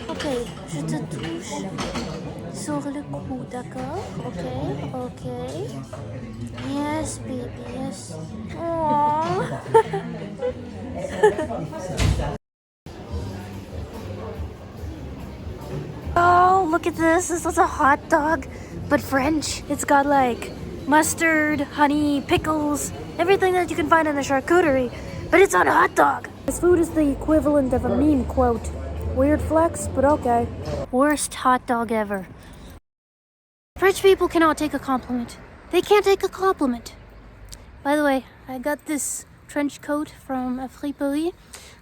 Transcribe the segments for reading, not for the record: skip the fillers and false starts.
Ok, je te touche sur le cou, d'accord? Ok, ok. Yes, baby, yes. Aww. Oh, look at this. This is a hot dog, but French. It's got like mustard, honey, pickles, everything that you can find in a charcuterie, but it's on a hot dog. This food is the equivalent of a meme quote. Weird flex, but okay. Worst hot dog ever. French people cannot take a compliment. They can't take a compliment. By the way, I got this trench coat from a friperie.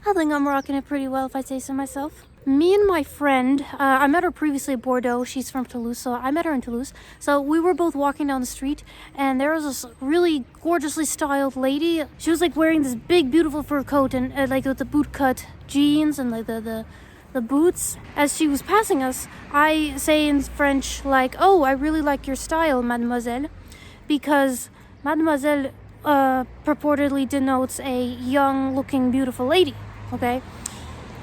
I think I'm rocking it pretty well if I say so myself. Me and my friend, I met her previously at Bordeaux. She's from Toulouse, so I met her in Toulouse. So we were both walking down the street, and there was this really gorgeously styled lady. She was like wearing this big, beautiful fur coat and like with the boot cut jeans and like the boots. As she was passing us, I say in French like, "Oh, I really like your style, mademoiselle," because mademoiselle purportedly denotes a young-looking, beautiful lady. Okay.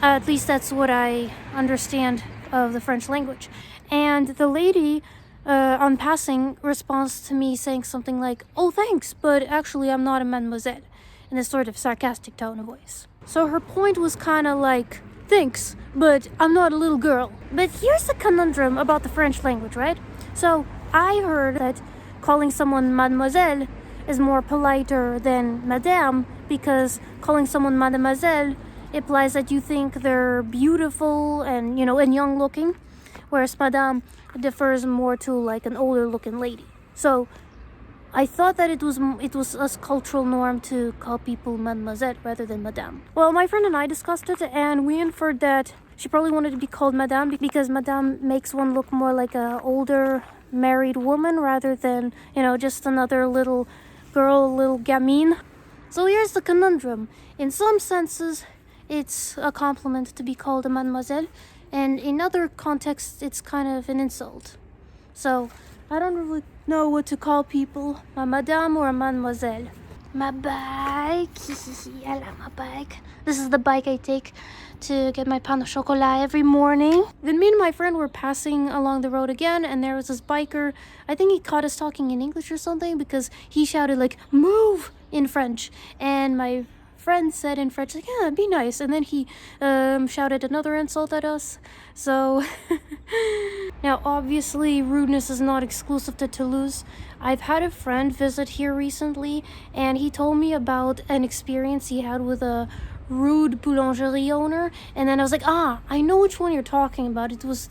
At least that's what I understand of the French language. And the lady, on passing, responds to me saying something like, "Oh, thanks, but actually I'm not a mademoiselle," in this sort of sarcastic tone of voice. So her point was kind of like, "Thanks, but I'm not a little girl." But here's the conundrum about the French language, right? So I heard that calling someone mademoiselle is more politer than madame, because calling someone mademoiselle implies that you think they're beautiful and, you know, and young looking, whereas madame differs more to like an older looking lady. So I thought that it was a cultural norm to call people mademoiselle rather than madame. Well, my friend and I discussed it, and we inferred that she probably wanted to be called madame because madame makes one look more like a older married woman rather than, you know, just another little girl, little gamine. So here's the conundrum. In some senses, it's a compliment to be called a mademoiselle, and in other contexts, it's kind of an insult. So I don't really know what to call people, a madame or a mademoiselle. My bike, I love my bike. This is the bike I take to get my pain au chocolat every morning. Then me and my friend were passing along the road again, and there was this biker. I think he caught us talking in English or something, because he shouted like, "Move!" in French. And my friend said in French, like, "Yeah, be nice." And then he shouted another insult at us. So now obviously rudeness is not exclusive to Toulouse. I've had a friend visit here recently, and he told me about an experience he had with a rude boulangerie owner, and then I was like, I know which one you're talking about. It was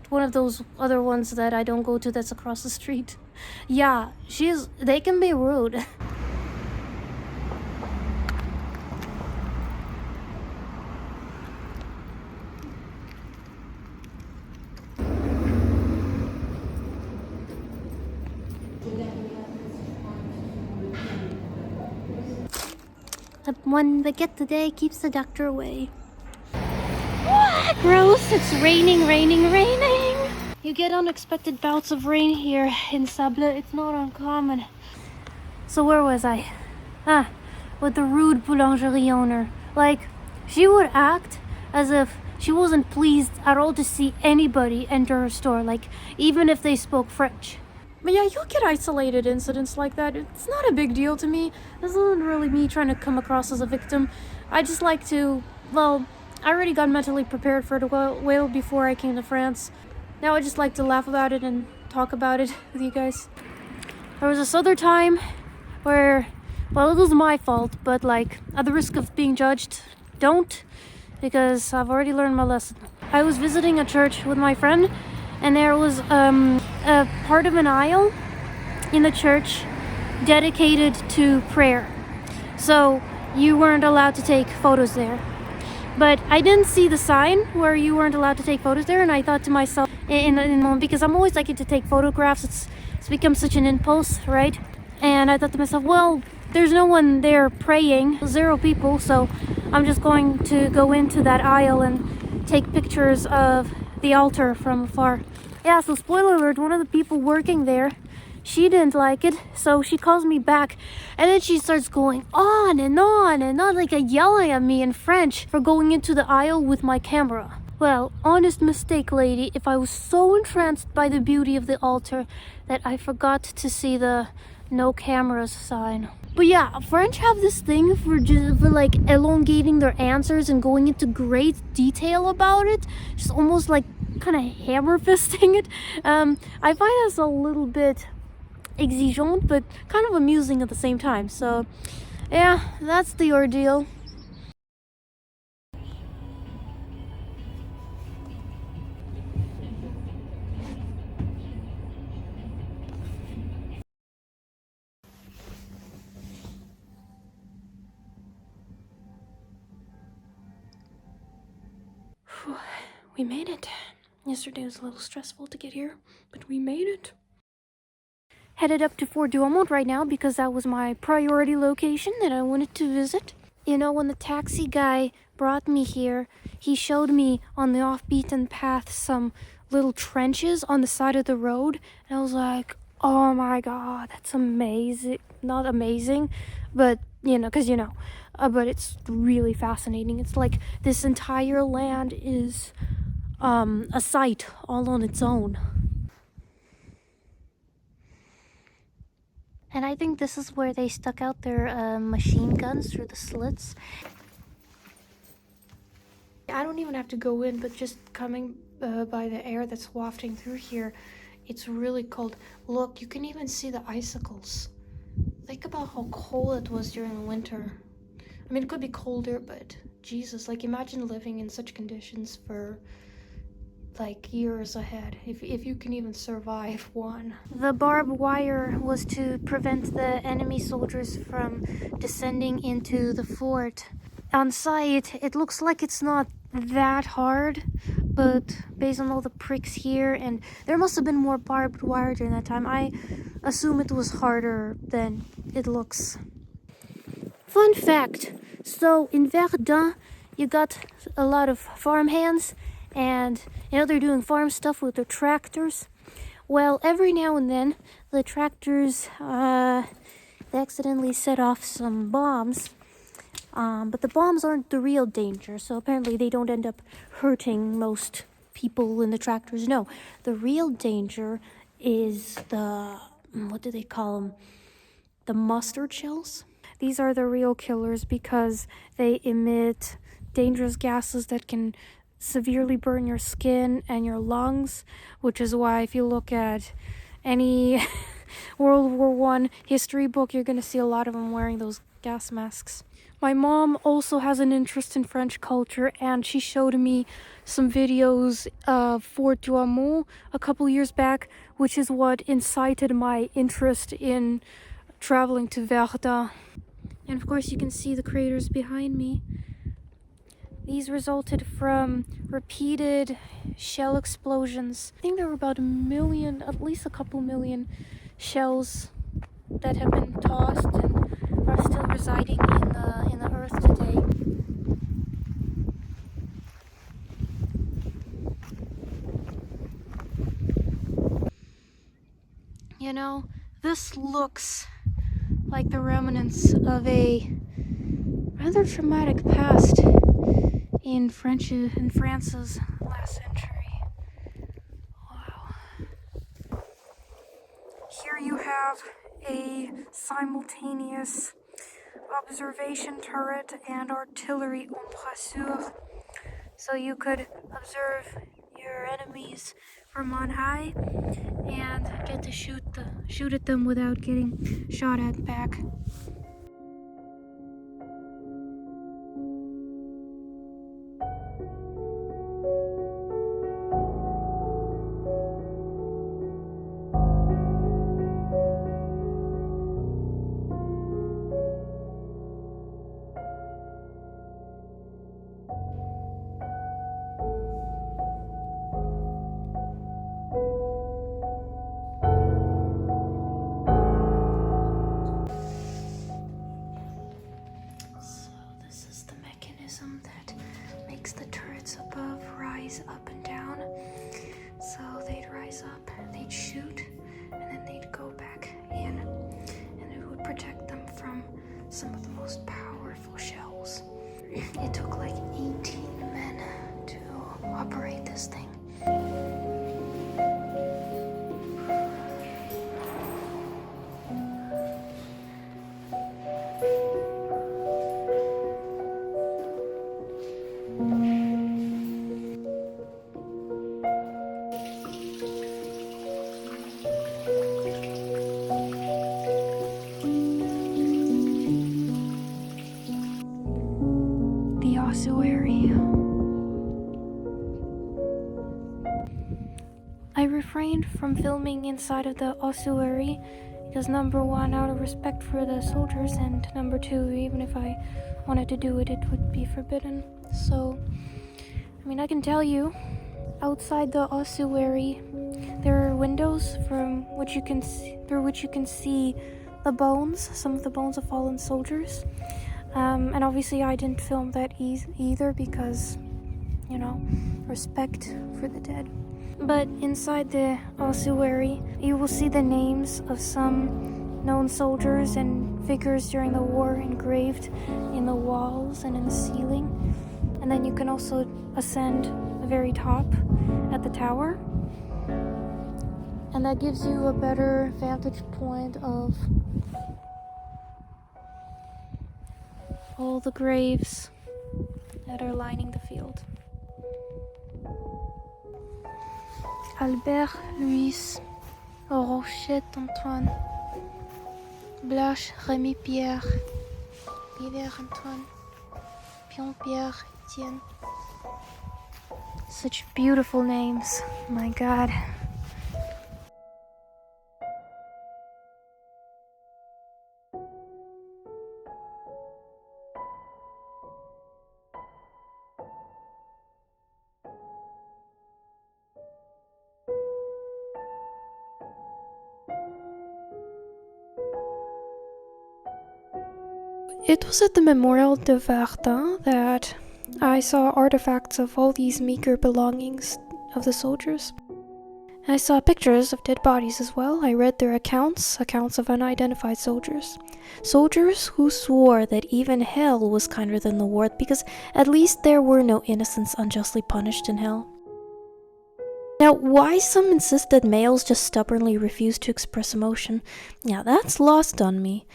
one of those other ones that I don't go to that's across the street. Yeah, they can be rude. The one that gets the day keeps the doctor away. Gross, it's raining. You get unexpected bouts of rain here in Sable. It's not uncommon. So where was I? With the rude boulangerie owner. Like, she would act as if she wasn't pleased at all to see anybody enter her store, like, even if they spoke French. But yeah, you'll get isolated incidents like that. It's not a big deal to me. This isn't really me trying to come across as a victim. I just like to, well, I already got mentally prepared for the whale before I came to France. Now I just like to laugh about it and talk about it with you guys. There was this other time where, well, it was my fault, but like, at the risk of being judged, don't, because I've already learned my lesson. I was visiting a church with my friend, and there was a part of an aisle in the church dedicated to prayer. So you weren't allowed to take photos there. But I didn't see the sign where you weren't allowed to take photos there, and I thought to myself, because I'm always liking to take photographs, it's become such an impulse, right? And I thought to myself, well, there's no one there praying, 0 people, so I'm just going to go into that aisle and take pictures of the altar from afar. Yeah, so spoiler alert, one of the people working there she didn't like it, so she calls me back, and then she starts going on and on and on, like yelling at me in French for going into the aisle with my camera. Well, honest mistake, lady, if I was so entranced by the beauty of the altar that I forgot to see the no cameras sign. But yeah, French have this thing for like elongating their answers and going into great detail about it. Just almost like kind of hammer fisting it. I find this a little bit exigeant, but kind of amusing at the same time. So yeah, that's the ordeal. We made it. Yesterday was a little stressful to get here, but we made it. Headed up to Verdun right now because that was my priority location that I wanted to visit. You know, when the taxi guy brought me here, he showed me on the off-beaten path some little trenches on the side of the road, and I was like, oh my god, that's amazing. Not amazing, but but it's really fascinating. It's like this entire land is a site all on its own. And I think this is where they stuck out their machine guns through the slits. I don't even have to go in, but just coming by the air that's wafting through here, it's really cold. Look, you can even see the icicles. Think about how cold it was during the winter. I mean, it could be colder, but Jesus, like imagine living in such conditions for like years ahead, if you can even survive one. The barbed wire was to prevent the enemy soldiers from descending into the fort. On sight, it looks like it's not that hard, but based on all the pricks here, and there must have been more barbed wire during that time, I assume it was harder than it looks. Fun fact, so in Verdun, you got a lot of farmhands, and they're doing farm stuff with their tractors. Well, every now and then, the tractors, they accidentally set off some bombs, but the bombs aren't the real danger, so apparently they don't end up hurting most people in the tractors. No, the real danger is the, what do they call them? The mustard shells. These are the real killers because they emit dangerous gases that can severely burn your skin and your lungs, which is why if you look at any World War I history book, you're going to see a lot of them wearing those gas masks. My mom also has an interest in French culture, and she showed me some videos of Fort Douaumont a couple years back, which is what incited my interest in traveling to Verdun. And of course you can see the craters behind me. These resulted from repeated shell explosions. I think there were about 1 million, at least a couple million shells that have been tossed and are still residing in the earth today. You know, this looks like the remnants of a rather traumatic past in France's last century. Wow. Here you have a simultaneous observation turret and artillery embrasure, so you could observe your enemies from on high and get to shoot at them without getting shot at back. That makes the turrets above rise up and down. So they'd rise up, they'd shoot, and then they'd go back from some of the most powerful shells. It took like 18 men to operate this thing. The ossuary. I refrained from filming inside of the ossuary because number one, out of respect for the soldiers, and number two, even if I wanted to do it, it would be forbidden. So, I mean, I can tell you, outside the ossuary, there are windows from which you can see, through which you can see the bones, some of the bones of fallen soldiers. And obviously I didn't film that either because, you know, respect for the dead. But inside the ossuary, you will see the names of some known soldiers and figures during the war engraved in the walls and in the ceiling. And then you can also ascend the very top at the tower. And that gives you a better vantage point of all the graves that are lining the field. Albert, Louis, Rochette, Antoine, Blache, Rémy, Pierre, Rivière, Antoine, Pion, Pierre, Etienne. Such beautiful names, my God. It was at the Memorial de Verdun that I saw artifacts of all these meager belongings of the soldiers. I saw pictures of dead bodies as well. I read their accounts of unidentified soldiers. Soldiers who swore that even hell was kinder than the war because at least there were no innocents unjustly punished in hell. Now, why some insist that males just stubbornly refuse to express emotion, yeah, that's lost on me.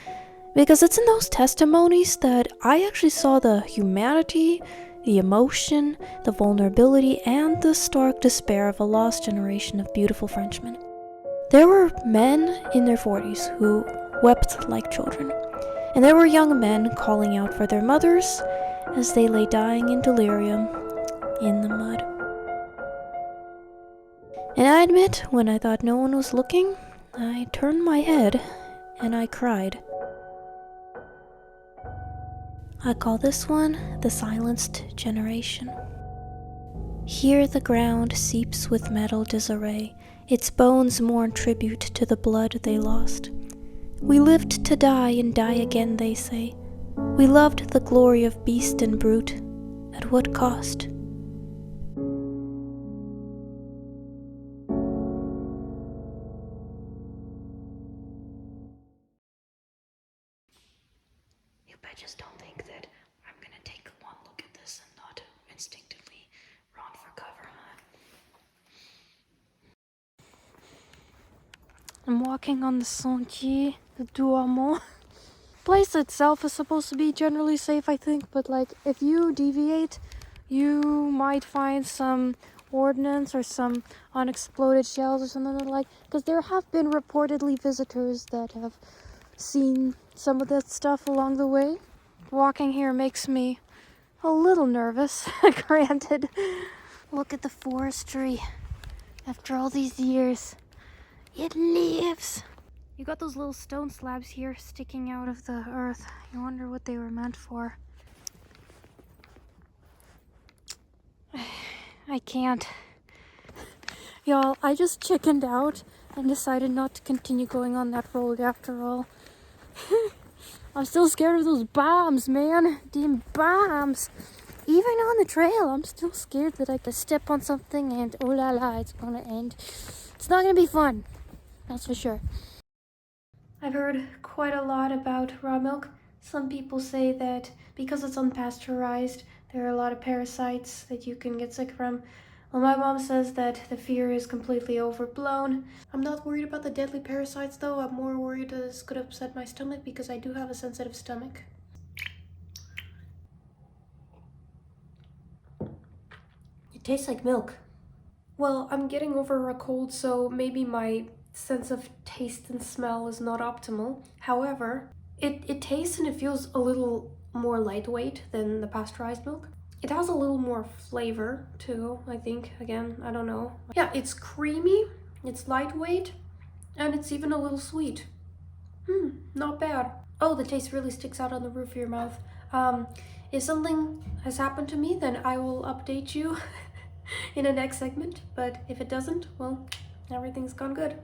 Because it's in those testimonies that I actually saw the humanity, the emotion, the vulnerability, and the stark despair of a lost generation of beautiful Frenchmen. There were men in their 40s who wept like children, and there were young men calling out for their mothers as they lay dying in delirium in the mud. And I admit, when I thought no one was looking, I turned my head and I cried. I call this one the silenced generation. Here the ground seeps with metal disarray, its bones mourn tribute to the blood they lost. We lived to die and die again, they say. We loved the glory of beast and brute. At what cost? I just don't think that I'm gonna take one look at this and not instinctively run for cover. I'm walking on the Sentier de Douarnenez. The place itself is supposed to be generally safe, I think, but like if you deviate, you might find some ordnance or some unexploded shells or something like. Because there have been reportedly visitors that have seen some of that stuff along the way. Walking here makes me a little nervous, granted. Look at the forestry. After all these years, it lives. You got those little stone slabs here sticking out of the earth. You wonder what they were meant for. I can't. Y'all, I just chickened out and decided not to continue going on that road after all. I'm still scared of those bombs, man. Damn bombs. Even on the trail, I'm still scared that I could step on something and oh la la, it's gonna end. It's not gonna be fun. That's for sure. I've heard quite a lot about raw milk. Some people say that because it's unpasteurized, there are a lot of parasites that you can get sick from. Well, my mom says that the fear is completely overblown. I'm not worried about the deadly parasites though. I'm more worried that this could upset my stomach because I do have a sensitive stomach. It tastes like milk. Well, I'm getting over a cold, so maybe my sense of taste and smell is not optimal. However, it tastes and it feels a little more lightweight than the pasteurized milk. It has a little more flavor too, I think. Again, I don't know. Yeah, it's creamy, it's lightweight, and it's even a little sweet. Not bad. Oh, the taste really sticks out on the roof of your mouth. If something has happened to me, then I will update you in the next segment. But if it doesn't, well, everything's gone good.